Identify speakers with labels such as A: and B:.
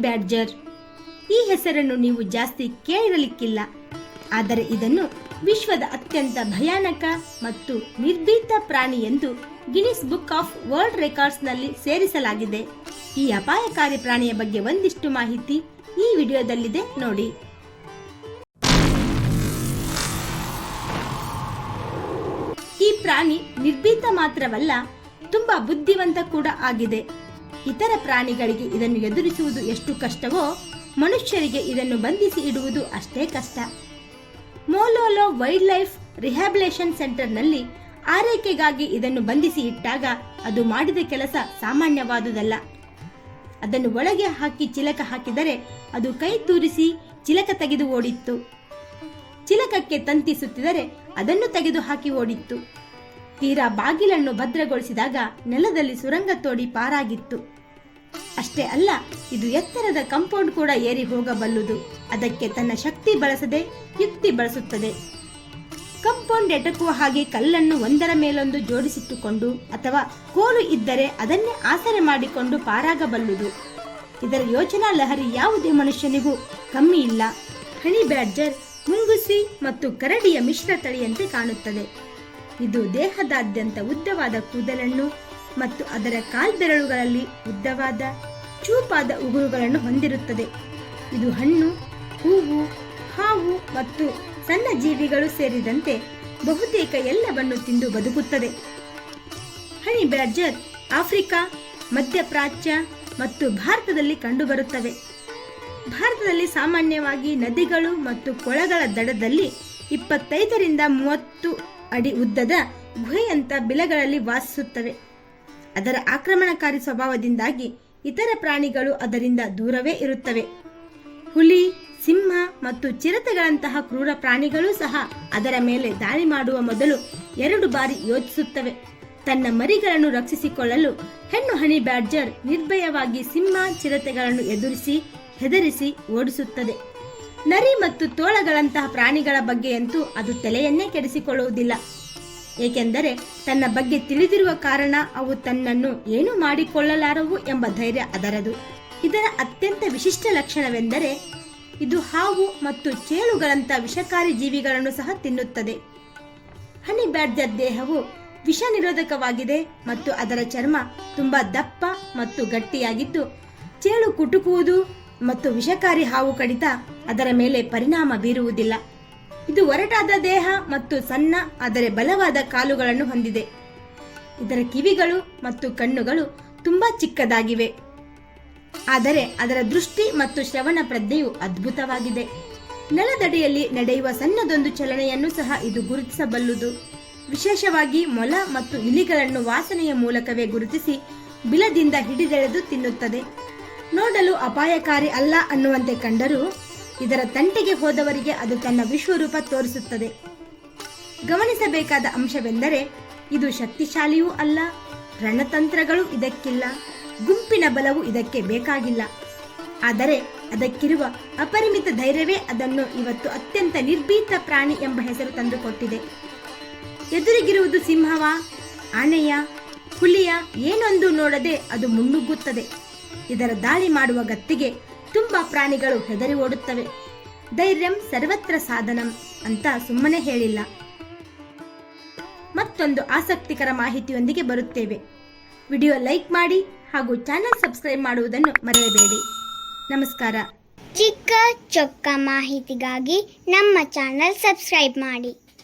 A: Badger. ಈ ಹೆಸರನ್ನು ನೀವು ಜಾಸ್ತಿ ಕೇಳಿರಲಿಕ್ಕಿಲ್ಲ, ಆದರೆ ಇದನ್ನು ವಿಶ್ವದ ಅತ್ಯಂತ ಭಯಾನಕ ಮತ್ತು ನಿರ್ಭೀತ ಪ್ರಾಣಿ ಎಂದು ಗಿನ್ನಿಸ್ ಬುಕ್ ಆಫ್ ವರ್ಲ್ಡ್ ರೆಕಾರ್ಡ್ಸ್ನಲ್ಲಿ ಸೇರಿಸಲಾಗಿದೆ. ಈ ಅಪಾಯಕಾರಿ ಪ್ರಾಣಿಯ ಬಗ್ಗೆ ಒಂದಿಷ್ಟು ಮಾಹಿತಿ ಈ ವಿಡಿಯೋದಲ್ಲಿದೆ ನೋಡಿ. ಈ ಪ್ರಾಣಿ ನಿರ್ಭೀತ ಮಾತ್ರವಲ್ಲ, ತುಂಬಾ ಬುದ್ಧಿವಂತ ಕೂಡ ಆಗಿದೆ. ಇತರ ಪ್ರಾಣಿಗಳಿಗೆ ಇದನ್ನು ಎದುರಿಸುವುದು ಎಷ್ಟು ಕಷ್ಟವೋ, ಮನುಷ್ಯರಿಗೆ ಇದನ್ನು ಬಂಧಿಸಿ ಇಡುವುದು ಅಷ್ಟೇ ಕಷ್ಟ. ಮೊಲೋಲೋ ವೈಲ್ಡ್ ಲೈಫ್ ರಿಹ್ಯಾಬಿಲೇಷನ್ ಸೆಂಟರ್ನಲ್ಲಿ ಆರೈಕೆಗಾಗಿ ಇದನ್ನು ಬಂಧಿಸಿ ಇಟ್ಟಾಗ ಅದು ಮಾಡಿದ ಕೆಲಸ ಸಾಮಾನ್ಯವಾದುದಲ್ಲ. ಅದನ್ನು ಒಳಗೆ ಹಾಕಿ ಚಿಲಕ ಹಾಕಿದರೆ ಅದು ಕೈ ತೂರಿಸಿ ಚಿಲಕ ತೆಗೆದು ಓಡಿತ್ತು. ಚಿಲಕಕ್ಕೆ ತಂತಿ ಸುತ್ತಿದರೆ ಅದನ್ನು ತೆಗೆದು ಹಾಕಿ ಓಡಿತ್ತು. ತೀರಾ ಬಾಗಿಲನ್ನು ಭದ್ರಗೊಳಿಸಿದಾಗ ನೆಲದಲ್ಲಿ ಸುರಂಗ ತೋಡಿ ಪಾರಾಗಿತ್ತು. ಅಷ್ಟೇ ಅಲ್ಲ, ಇದು ಎತ್ತರದ ಕಾಂಪೌಂಡ್ ಕೂಡ ಏರಿ ಹೋಗಬಲ್ಲುದು. ಅದಕ್ಕೆ ತನ್ನ ಶಕ್ತಿ ಬಳಸದೆ ಯುಕ್ತಿ ಬಳಸುತ್ತದೆ. ಕಾಂಪೌಂಡ್ ಎಟಕುವ ಹಾಗೆ ಕಲ್ಲನ್ನು ಒಂದರ ಮೇಲೊಂದು ಜೋಡಿಸಿಟ್ಟುಕೊಂಡು ಅಥವಾ ಕೋಲು ಇದ್ದರೆ ಅದನ್ನೇ ಆಸರೆ ಮಾಡಿಕೊಂಡು ಪಾರಾಗಬಲ್ಲುದು. ಇದರ ಯೋಚನಾ ಲಹರಿ ಯಾವುದೇ ಮನುಷ್ಯನಿಗೂ ಕಮ್ಮಿ ಇಲ್ಲ. ಹನಿ ಬ್ಯಾಡ್ಜರ್ ಮುಂಗುಸಿ ಮತ್ತು ಕರಡಿಯ ಮಿಶ್ರ ತಳಿಯಂತೆ ಕಾಣುತ್ತದೆ. ಇದು ದೇಹದಾದ್ಯಂತ ಉದ್ದವಾದ ಕೂದಲನ್ನು ಮತ್ತು ಅದರ ಕಾಲ್ಬೆರಳುಗಳಲ್ಲಿ ಉದ್ದವಾದ ಚೂಪಾದ ಉಗುರುಗಳನ್ನು ಹೊಂದಿರುತ್ತದೆ. ಇದು ಹಣ್ಣು, ಹೂವು, ಹಾವು ಮತ್ತು ಸಣ್ಣ ಜೀವಿಗಳು ಸೇರಿದಂತೆ ಬಹುತೇಕ ಎಲ್ಲವನ್ನು ತಿಂದು ಬದುಕುತ್ತದೆ. ಹನಿ ಬ್ಯಾಡ್ಜರ್ ಆಫ್ರಿಕಾ, ಮಧ್ಯಪ್ರಾಚ್ಯ ಮತ್ತು ಭಾರತದಲ್ಲಿ ಕಂಡುಬರುತ್ತವೆ. ಭಾರತದಲ್ಲಿ ಸಾಮಾನ್ಯವಾಗಿ ನದಿಗಳು ಮತ್ತು ಕೊಳಗಳ ದಡದಲ್ಲಿ 25 ರಿಂದ 30 ಅಡಿ ಉದ್ದದ ಗುಹೆಯಂತ ಬಿಲಗಳಲ್ಲಿ ವಾಸಿಸುತ್ತವೆ. ಅದರ ಆಕ್ರಮಣಕಾರಿ ಸ್ವಭಾವದಿಂದಾಗಿ ಇತರ ಪ್ರಾಣಿಗಳು ಅದರಿಂದ ದೂರವೇ ಇರುತ್ತವೆ. ಹುಲಿ, ಸಿಂಹ ಮತ್ತು ಚಿರತೆಗಳಂತಹ ಕ್ರೂರ ಪ್ರಾಣಿಗಳು ಸಹ ಅದರ ಮೇಲೆ ದಾಳಿ ಮಾಡುವ ಮೊದಲು 2 ಬಾರಿ ಯೋಚಿಸುತ್ತವೆ. ತನ್ನ ಮರಿಗಳನ್ನು ರಕ್ಷಿಸಿಕೊಳ್ಳಲು ಹೆಣ್ಣು ಹನಿ ಬ್ಯಾಡ್ಜರ್ ನಿರ್ಭಯವಾಗಿ ಸಿಂಹ, ಚಿರತೆಗಳನ್ನು ಎದುರಿಸಿ ಹೆದರಿಸಿ ಓಡಿಸುತ್ತದೆ. ನರಿ ಮತ್ತು ತೋಳಗಳಂತಹ ಪ್ರಾಣಿಗಳ ಬಗ್ಗೆಯಂತೂ ಅದು ತಲೆಯನ್ನೇ ಕೆಡಿಸಿಕೊಳ್ಳುವುದಿಲ್ಲ. ಏಕೆಂದರೆ ತನ್ನ ಬಗ್ಗೆ ತಿಳಿದಿರುವ ಕಾರಣ ಅವು ತನ್ನನ್ನು ಏನು ಮಾಡಿಕೊಳ್ಳಲಾರವು ಎಂಬ ಧೈರ್ಯ ಅದರದು. ಇದರ ಅತ್ಯಂತ ವಿಶಿಷ್ಟ ಲಕ್ಷಣವೆಂದರೆ ಇದು ಹಾವು ಮತ್ತು ಚೇಳುಗಳಂತ ವಿಷಕಾರಿ ಜೀವಿಗಳನ್ನು ಸಹ ತಿನ್ನುತ್ತದೆ. ಹನಿ ಬ್ಯಾಡ್ಜರ್ ದೇಹವು ವಿಷ ನಿರೋಧಕವಾಗಿದೆ ಮತ್ತು ಅದರ ಚರ್ಮ ತುಂಬಾ ದಪ್ಪ ಮತ್ತು ಗಟ್ಟಿಯಾಗಿದ್ದು ಚೇಳು ಕುಟುಕುವುದು ಮತ್ತು ವಿಷಕಾರಿ ಹಾವು ಕಡಿತ ಅದರ ಮೇಲೆ ಪರಿಣಾಮ ಬೀರುವುದಿಲ್ಲ. ಇದು ಒರಟಾದ ದೇಹ ಮತ್ತು ಸಣ್ಣ ಆದರೆ ಬಲವಾದ ಕಾಲುಗಳನ್ನು ಹೊಂದಿದೆ. ಇದರ ಕಿವಿಗಳು ಮತ್ತು ಕಣ್ಣುಗಳು ತುಂಬಾ ಚಿಕ್ಕದಾಗಿವೆ, ಆದರೆ ಅದರ ದೃಷ್ಟಿ ಮತ್ತು ಶ್ರವಣ ಪ್ರಜ್ಞೆಯು ಅದ್ಭುತವಾಗಿದೆ. ನೆಲದಡಿಯಲ್ಲಿ ನಡೆಯುವ ಸಣ್ಣದೊಂದು ಚಲನೆಯನ್ನು ಸಹ ಇದು ಗುರುತಿಸಬಲ್ಲುದು. ವಿಶೇಷವಾಗಿ ಮೊಲ ಮತ್ತು ಇಲಿಗಳನ್ನು ವಾಸನೆಯ ಮೂಲಕವೇ ಗುರುತಿಸಿ ಬಿಲದಿಂದ ಹಿಡಿದೆಳೆದು ತಿನ್ನುತ್ತದೆ. ನೋಡಲು ಅಪಾಯಕಾರಿ ಅಲ್ಲ ಅನ್ನುವಂತೆ ಕಂಡರೂ ಇದರ ತಂಟೆಗೆ ಹೋದವರಿಗೆ ಅದು ತನ್ನ ವಿಶ್ವರೂಪ ತೋರಿಸುತ್ತದೆ. ಗಮನಿಸಬೇಕಾದ ಅಂಶವೆಂದರೆ ಇದು ಶಕ್ತಿಶಾಲಿಯೂ ಅಲ್ಲ, ರಣತಂತ್ರಗಳು ಇದಕ್ಕಿಲ್ಲ, ಗುಂಪಿನ ಬಲವು ಇದಕ್ಕೆ ಬೇಕಾಗಿಲ್ಲ. ಆದರೆ ಅದಕ್ಕಿರುವ ಅಪರಿಮಿತ ಧೈರ್ಯವೇ ಅದನ್ನು ಇವತ್ತು ಅತ್ಯಂತ ನಿರ್ಭೀತ ಪ್ರಾಣಿ ಎಂಬ ಹೆಸರು ತಂದುಕೊಟ್ಟಿದೆ. ಎದುರಿಗಿರುವುದು ಸಿಂಹವ, ಆನೆಯ, ಹುಲಿಯ ಏನೊಂದು ನೋಡದೆ ಅದು ಮುನ್ನುಗ್ಗುತ್ತದೆ. ಇದರ ದಾಳಿ ಮಾಡುವ ಗತ್ತಿಗೆ ತುಂಬಾ ಪ್ರಾಣಿಗಳು ಹೆದರಿ ಓಡುತ್ತವೆ. ಧೈರ್ಯಂ ಸರ್ವತ್ರ ಸಾಧನಂ ಅಂತ ಸುಮ್ಮನೆ ಹೇಳಿಲ್ಲ. ಮತ್ತೊಂದು ಆಸಕ್ತಿಕರ ಮಾಹಿತಿಯೊಂದಿಗೆ ಬರುತ್ತೇವೆ. ವಿಡಿಯೋ ಲೈಕ್ ಮಾಡಿ ಹಾಗೂ ಚಾನೆಲ್ ಸಬ್ಸ್ಕ್ರೈಬ್ ಮಾಡುವುದನ್ನು ಮರೆಯಬೇಡಿ. ನಮಸ್ಕಾರ.
B: ಚಿಕ್ಕ ಚೊಕ್ಕ ಮಾಹಿತಿಗಾಗಿ ನಮ್ಮ ಚಾನೆಲ್ ಸಬ್ಸ್ಕ್ರೈಬ್ ಮಾಡಿ.